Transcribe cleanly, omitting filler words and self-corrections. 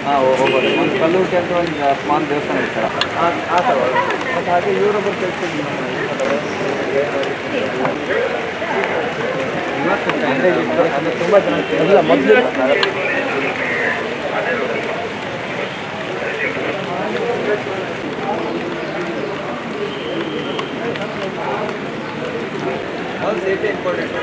ಹಾಂ ಹೋಗ್ಬೋದು. ಒಂದು ಕಲ್ಲೂಟಿ ಅಂತ ಒಂದು ಸ್ಮಾಲ್ ದೇವಸ್ಥಾನ ಇದೆ ಸರ್. ಮತ್ತು ಹಾಗೆ ಇವರೊಬ್ಬರು ಕಳಿಸ್ತಿದ್ವಿ ಇವತ್ತು ಸ್ಟ್ಯಾಂಡೇಜ್ ಇತ್ತು, ಅದು ತುಂಬ ಚೆನ್ನಾಗಿ ಎಲ್ಲ ಮೊದಲು ಸೇಫ್ಟಿ ಇಂಪಾರ್ಟೆಂಟ್.